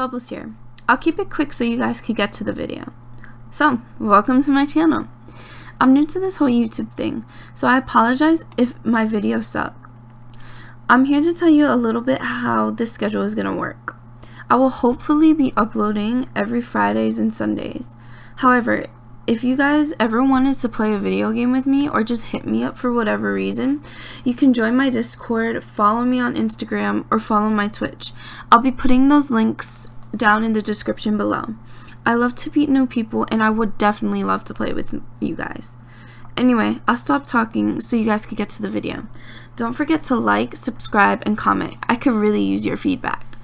Bubbles here. I'll keep it quick so you guys can get to the video. So, welcome to my channel. I'm new to this whole YouTube thing, so I apologize if my videos suck. I'm here to tell you a little bit how this schedule is gonna work. I will hopefully be uploading every Fridays and Sundays. However, if you guys ever wanted to play a video game with me or just hit me up for whatever reason, you can join my Discord, follow me on Instagram, or follow my Twitch. I'll be putting those links down in the description below. I love to meet new people and I would definitely love to play with you guys. Anyway, I'll stop talking so you guys can get to the video. Don't forget to like, subscribe, and comment. I could really use your feedback.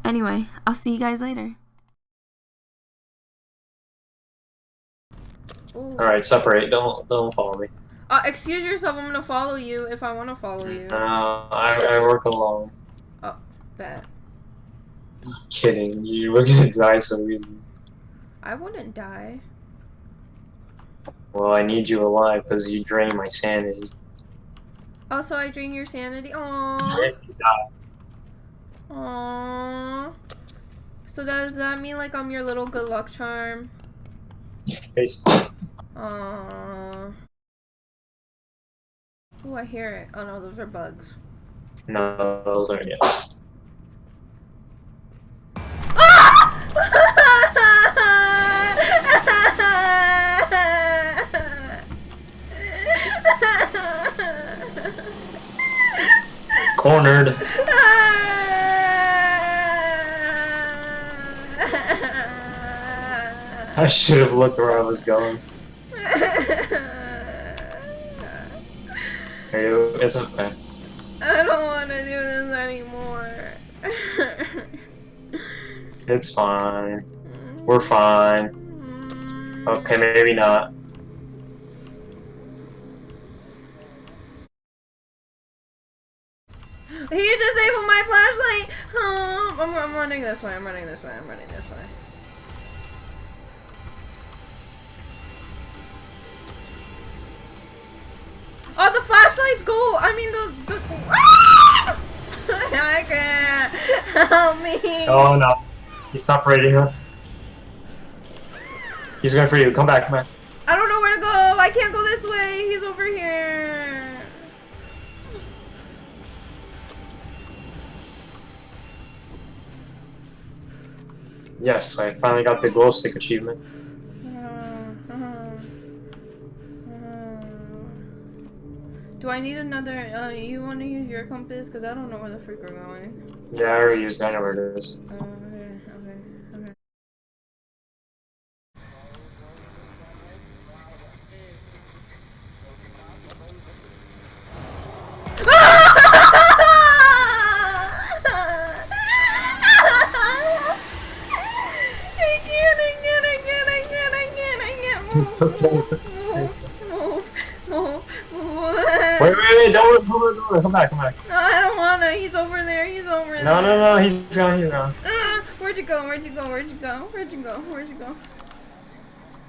Anyway, I'll see you guys later. Alright, separate. Don't follow me. Excuse yourself, I'm gonna follow you if I want to follow you. No, I work alone. Oh, bad. Kidding. You were gonna die so easy. I wouldn't die. Well, I need you alive because you drain my sanity. Oh, so I drain your sanity? Aww. You die. Aww. So does that mean like I'm your little good luck charm? Basically. Aww. Oh, I hear it. Oh no, those are bugs. No, those aren't yet. Cornered. I should have looked where I was going. It's okay. I don't want to do this anymore. It's fine. We're fine. Okay, maybe not. He disabled my flashlight! I'm running this way, I'm running this way, I'm running this way. Oh, the flashlight's go! I mean, the ah! I can't! Help me! Oh no. He's not raiding us. He's going for you. Come back, come back. I don't know where to go! I can't go this way! He's over here! Yes, I finally got the glow stick achievement. Do I need another, you want to use your compass? Because I don't know where the freak we're going. Yeah, I already used that. I know where it is. Okay. Wait, don't come back. No, I don't wanna. He's over there. He's over there. No, he's gone. Where'd you go? Where'd you go? Where'd you go? Where'd you go? Where'd you go?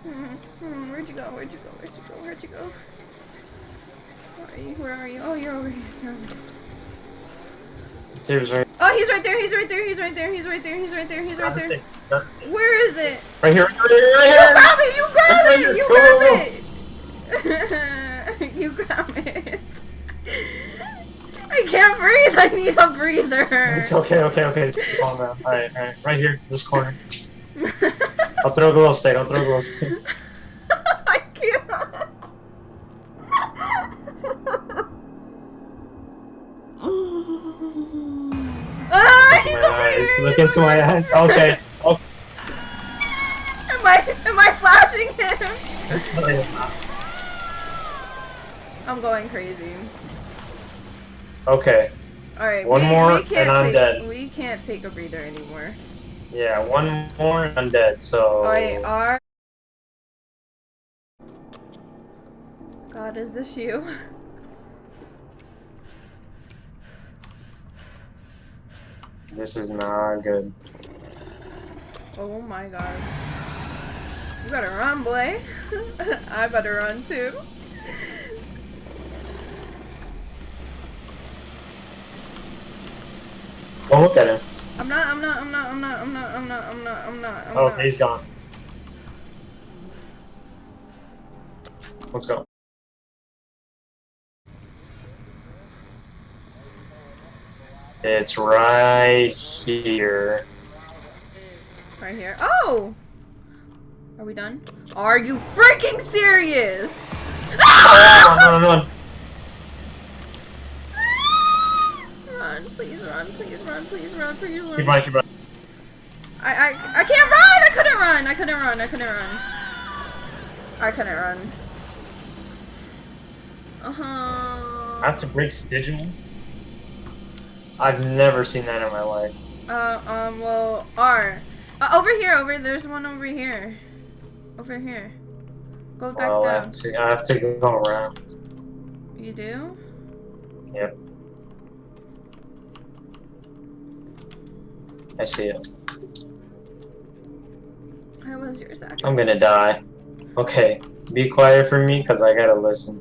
Where'd you go? Where'd you go? Where'd you go? Where'd you go? Where are you? Oh, you're over here. You're over here. Zeus, right? Oh, he's right there. He's right there. He's right there. He's right there. He's right there. He's right there. Where is it? Right here. You grab it! You grab it! You grab it! You grab it. I can't breathe. I need a breather. It's okay. Calm down. Alright. Right here, this corner. I'll throw a glow stick. I can't. He's over here. Look into my eyes. Okay. Am I flashing him? I'm going crazy. Okay. Alright, One more and I'm dead. We can't take a breather anymore. Yeah, one more and I'm dead, so... Alright, God, is this you? This is not good. Oh my god. You better run, boy. I better run too. Don't look at him. I'm not. He's gone. Let's go. It's right here. Right here. Oh! Are we done? Are you freaking serious? Run. Run, please run, please run, please run, please run. Keep running. I can't run! I couldn't run! I have to break sigils? I've never seen that in my life. Well, R. Over here, there's one over here. Over here. Go back down. I have to go around. You do? Yep. I see it. I was your sacrifice. I'm gonna die. Okay, be quiet for me, cause I gotta listen.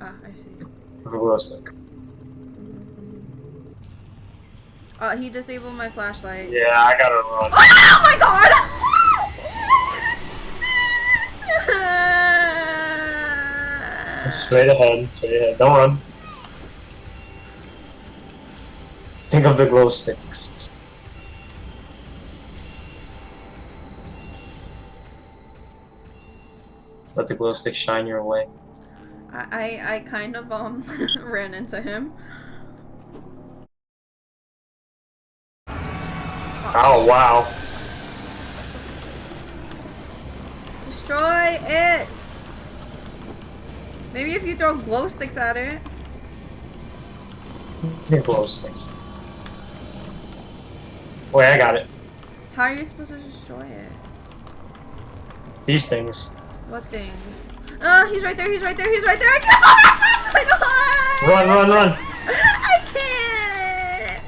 Ah, I see. Glow stick. He disabled my flashlight. Yeah, I gotta run. Oh my god! Straight ahead. Don't run. Think of the glow sticks. Let the glow stick shine your way. I kind of ran into him. Oh wow. Destroy it! Maybe if you throw glow sticks at it. The glow sticks. Wait, I got it. How are you supposed to destroy it? These things. What things? He's right there, I can't put my flashlight on! Run! I can't!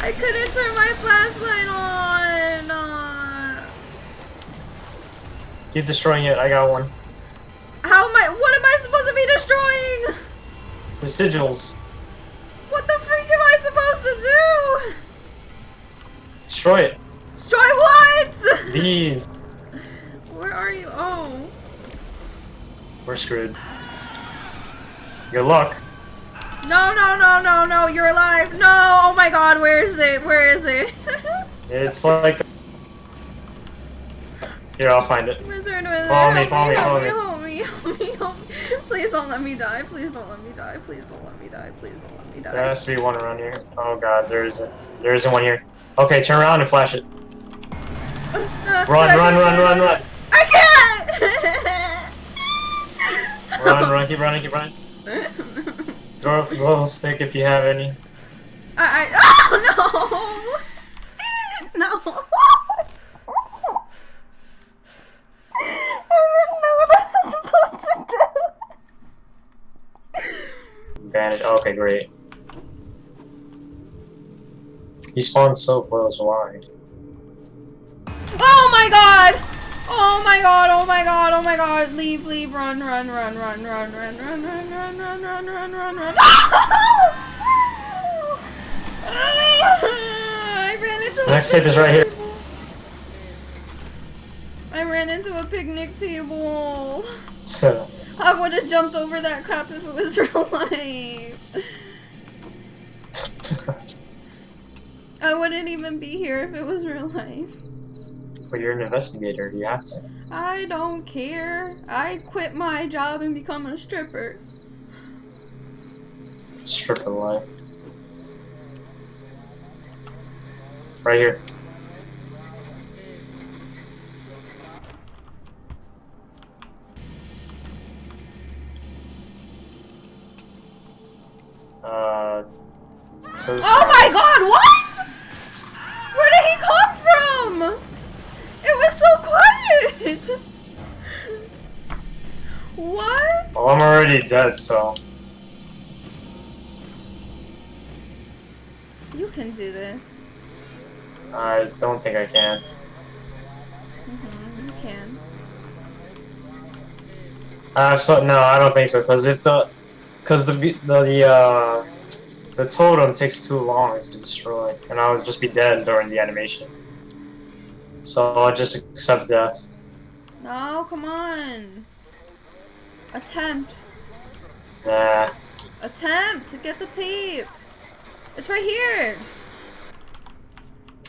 I couldn't turn my flashlight on! Keep destroying it, I got one. What am I supposed to be destroying? The sigils. What the freak am I supposed to do? Destroy it. Destroy what? These. Where are you? Oh. We're screwed. Good luck. No, you're alive. No, oh my god, where is it? It's like... Here, I'll find it. Wizard, Follow me. help me. Please don't let me die. Please don't let me die. There has to be one around here. Oh god, there isn't one here. Okay, turn around and flash it. Run. I can't! Run, keep running. Throw a glow stick if you have any. Oh no! No! I didn't know what I was supposed to do. Bandage. Okay, great. He spawned so close. Why? Oh my god! Leave, run. I ran into Next tape is right here. I ran into a picnic table. So. I would have jumped over that crap if it was real life. I wouldn't even be here if it was real life. But you're an investigator, you have to. I don't care. I quit my job and become a stripper. Stripper life. Right here. Oh my god, what? Where did he come from? It was so quiet. What? Well, I'm already dead, so. You can do this. I don't think I can. You can. So no, I don't think so. Because if the the totem takes too long to destroy, and I'll just be dead during the animation. So I'll just accept death. No, come on. Attempt. Nah. Attempt. Get the tape. It's right here.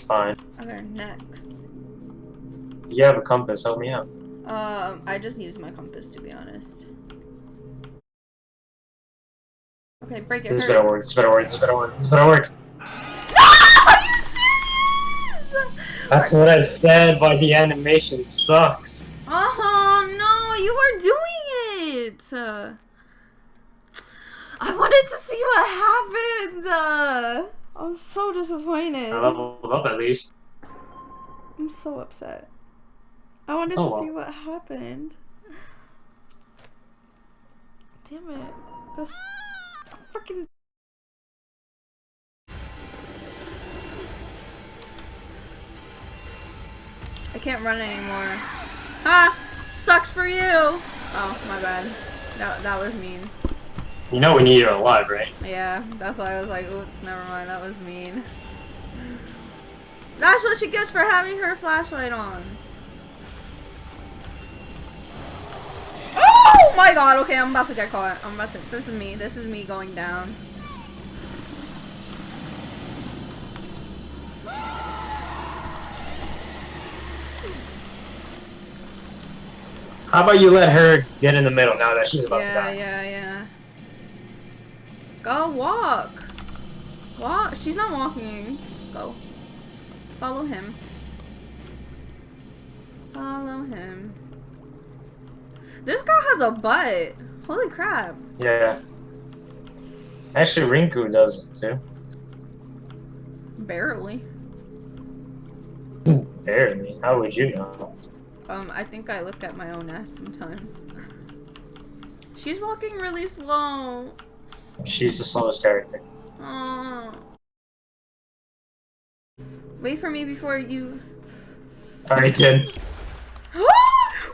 Fine. Okay, next. You have a compass. Help me out. I just used my compass, to be honest. Okay, break it. This Hurry. better work. This better work. This better work. This better work. No! Are you serious? That's what I said. But the animation sucks. Oh no! You were doing it. I wanted to see what happened. I'm so disappointed. I leveled up at least. I'm so upset. I wanted to see what happened. Damn it. This freaking. I can't run anymore. Ha! Sucks for you! Oh, my bad. That was mean. You know we need you alive, right? Yeah, that's why I was like, oops, never mind, that was mean. That's what she gets for having her flashlight on. Oh my god, okay, I'm about to get caught. This is me going down. How about you let her get in the middle now that she's about to die? Yeah. Go walk. Walk. She's not walking. Go. Follow him. Follow him. This girl has a butt. Holy crap. Yeah. Actually, Rinku does it too. Barely. Barely. How would you know? I think I look at my own ass sometimes. She's walking really slow. She's the slowest character. Oh. Wait for me before you. Alright, kid.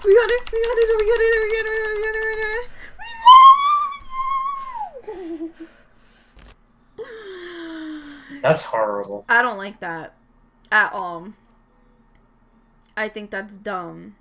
We got it! That's horrible. I don't like that at all. I think that's dumb.